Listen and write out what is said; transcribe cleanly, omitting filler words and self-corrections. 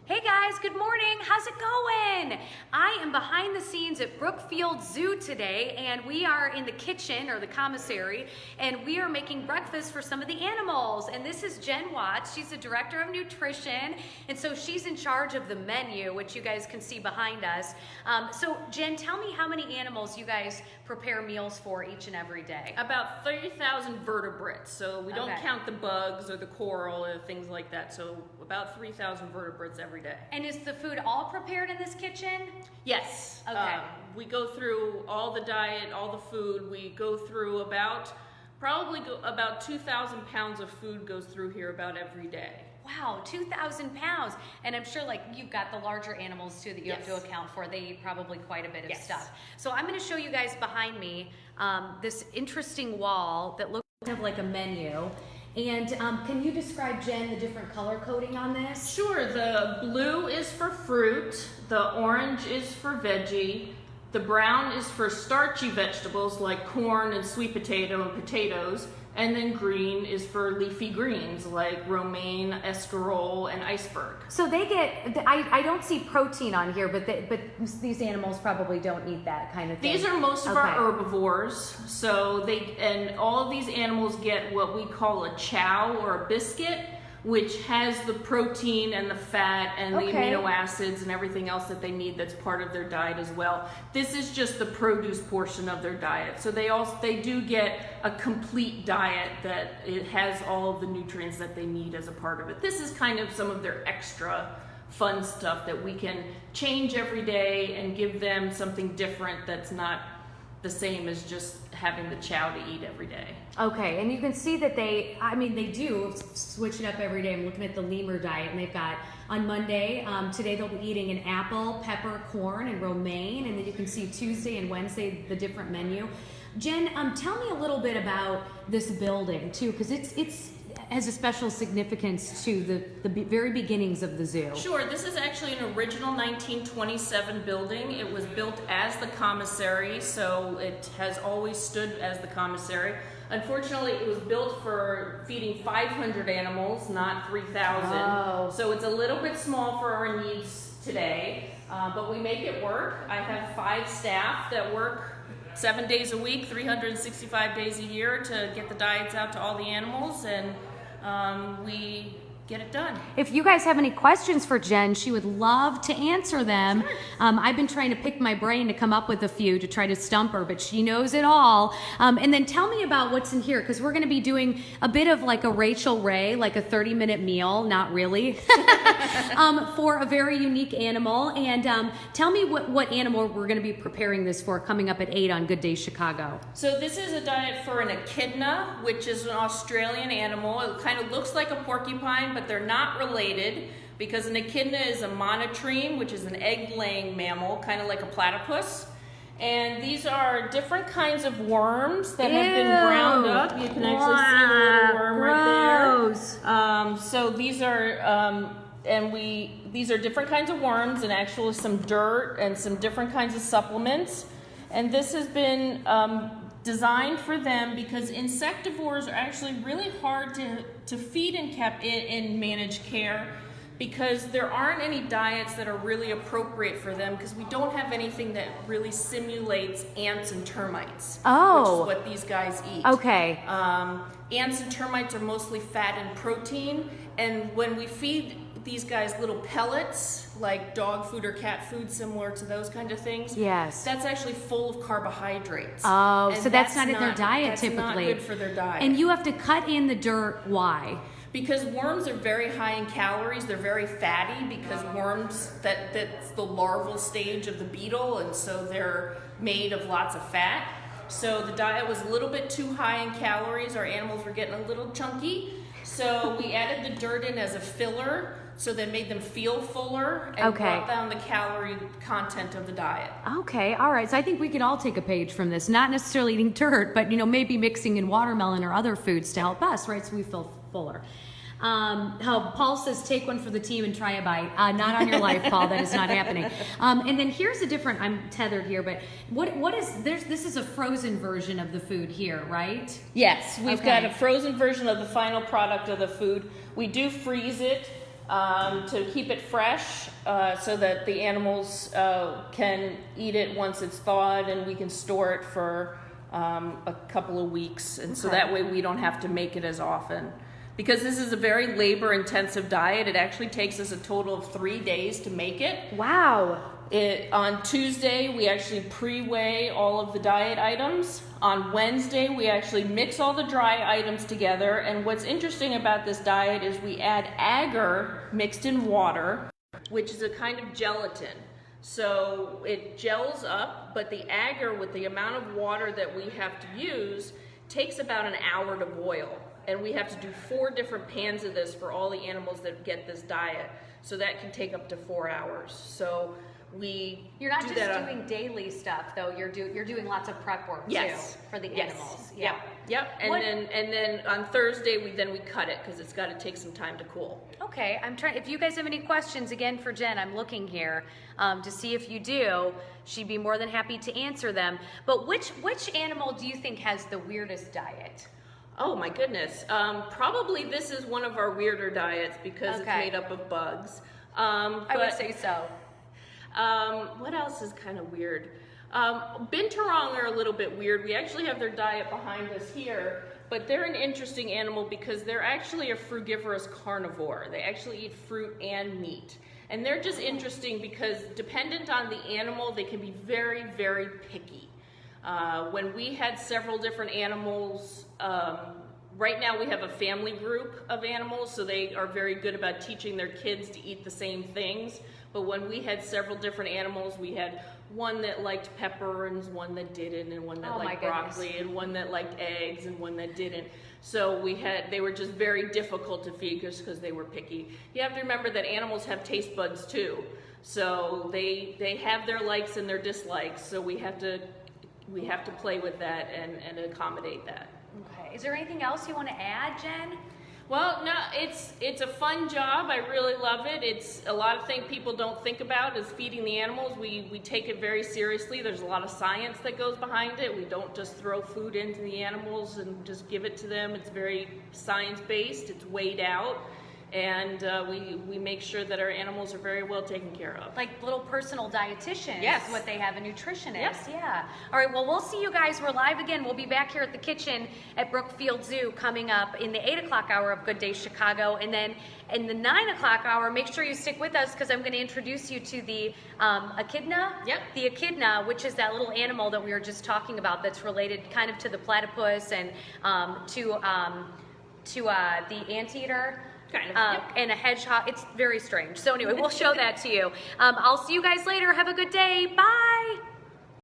Hey guys, good morning. How's it going? I am behind the scenes at Brookfield Zoo today, and we are in the kitchen or the commissary, and we are making breakfast for some of the animals. And this is Jen Watts. She's the director of nutrition, and so she's in charge of the menu, which you guys can see behind us. So Jen, tell me how many animals you guys prepare meals for each and every day. About 30,000 vertebrates, so we don't count the bugs or the coral or things like that, so about 3,000 vertebrates every day. And is the food all prepared in this kitchen? Yes. Okay. We go through all the diet, all the food. We go through about 2,000 pounds of food goes through here about every day. Wow, 2,000 pounds. And I'm sure like you've got the larger animals too that you have to Yes. account for. They eat probably quite a bit of Yes. stuff. So I'm gonna show you guys behind me this interesting wall that looks like a menu. And can you describe, Jen, the different color coding on this? Sure, the blue is for fruit, the orange is for veggie, the brown is for starchy vegetables like corn and sweet potato and potatoes, and then green is for leafy greens like romaine, escarole, and iceberg. So they get, I don't see protein on here, but these animals probably don't eat that kind of thing. These are most of our herbivores, so all of these animals get what we call a chow or a biscuit, which has the protein and the fat and the amino acids and everything else that they need that's part of their diet as well. This is just the produce portion of their diet. So they do get a complete diet that it has all of the nutrients that they need as a part of it. This is kind of some of their extra fun stuff that we can change every day and give them something different that's not the same as just having the chow to eat every day. Okay, and you can see that they do switch it up every day. I'm looking at the lemur diet, and they've got on Monday, today they'll be eating an apple, pepper, corn, and romaine, and then you can see Tuesday and Wednesday the different menu. Jen, tell me a little bit about this building too, because it's has a special significance to the very beginnings of the zoo. Sure, this is actually an original 1927 building. It was built as the commissary, so it has always stood as the commissary. Unfortunately, it was built for feeding 500 animals, not 3,000. Oh. So it's a little bit small for our needs today, but we make it work. I have 5 staff that work 7 days a week, 365 days a year to get the diets out to all the animals, and we get it done. If you guys have any questions for Jen, she would love to answer them. Sure. I've been trying to pick my brain to come up with a few to try to stump her, but she knows it all. And then tell me about what's in here, because we're going to be doing a bit of like a Rachel Ray, like a 30-minute meal, not really, for a very unique animal. And tell me what animal we're going to be preparing this for coming up at 8 on Good Day Chicago. So this is a diet for an echidna, which is an Australian animal. It kind of looks like a porcupine, but they're not related, because an echidna is a monotreme, which is an egg-laying mammal, kind of like a platypus. And these are different kinds of worms that have been ground up. You can actually see the little worm right there. So these are, these are different kinds of worms, and actually some dirt and some different kinds of supplements. And this has been designed for them because insectivores are actually really hard to feed in managed care, because there aren't any diets that are really appropriate for them, because we don't have anything that really simulates ants and termites, which is what these guys eat. Okay. Ants and termites are mostly fat and protein, and when we feed these guys little pellets like dog food or cat food, similar to those kind of things, yes, that's actually full of carbohydrates. Oh, so that's not in their diet typically. That's not good for their diet. And you have to cut in the dirt. Why? Because worms are very high in calories. They're very fatty, because worms, that's the larval stage of the beetle, and so they're made of lots of fat. So the diet was a little bit too high in calories. Our animals were getting a little chunky. So we added the dirt in as a filler, so that made them feel fuller and brought down the calorie content of the diet. Okay, all right. So I think we could all take a page from this. Not necessarily eating dirt, but maybe mixing in watermelon or other foods to help us, right? So we feel fuller. How Paul says, take one for the team and try a bite. Not on your life, Paul. That is not happening. And then here's a different. I'm tethered here, but what is there's? This is a frozen version of the food here, right? Yes, we've got a frozen version of the final product of the food. We do freeze it. to keep it fresh so that the animals can eat it once it's thawed, and we can store it for a couple of weeks, and so that way we don't have to make it as often. Because this is a very labor-intensive diet, it actually takes us a total of 3 days to make it. Wow. On Tuesday, we actually pre-weigh all of the diet items. On Wednesday, we actually mix all the dry items together. And what's interesting about this diet is we add agar mixed in water, which is a kind of gelatin. So it gels up, but the agar, with the amount of water that we have to use, takes about an hour to boil. And we have to do 4 different pans of this for all the animals that get this diet. So that can take up to 4 hours. So you're not just doing daily stuff though. You're doing lots of prep work too for the animals. Yeah. Yep. And then on Thursday we cut it because it's got to take some time to cool. Okay. I'm trying. If you guys have any questions again for Jen, I'm looking here to see if you do. She'd be more than happy to answer them. But which animal do you think has the weirdest diet? Oh my goodness. Probably this is one of our weirder diets because it's made up of bugs. I would say so. What else is kind of weird? Binturong are a little bit weird. We actually have their diet behind us here, but they're an interesting animal because they're actually a frugivorous carnivore. They actually eat fruit and meat. And they're just interesting because dependent on the animal, they can be very, very picky. When we had several different animals, right now we have a family group of animals, so they are very good about teaching their kids to eat the same things. But when we had several different animals, we had one that liked pepper and one that didn't, and one that liked broccoli, and one that liked eggs and one that didn't. So they were just very difficult to feed just because they were picky. You have to remember that animals have taste buds too. So they have their likes and their dislikes. So we have to play with that and accommodate that. Okay. Is there anything else you want to add, Jen? Well, no, it's a fun job. I really love it. It's a lot of things people don't think about is feeding the animals. We take it very seriously. There's a lot of science that goes behind it. We don't just throw food into the animals and just give it to them. It's very science-based. It's weighed out. And we make sure that our animals are very well taken care of. Like little personal dietitians. Yes. What they have, a nutritionist. Yep. Yeah. All right, well, we'll see you guys. We're live again. We'll be back here at the kitchen at Brookfield Zoo coming up in the 8 o'clock hour of Good Day Chicago. And then in the 9 o'clock hour, make sure you stick with us because I'm going to introduce you to the echidna. Yep. The echidna, which is that little animal that we were just talking about that's related kind of to the platypus and to the anteater. Kind of. And a hedgehog. It's very strange. So anyway, we'll show that to you. I'll see you guys later. Have a good day. Bye.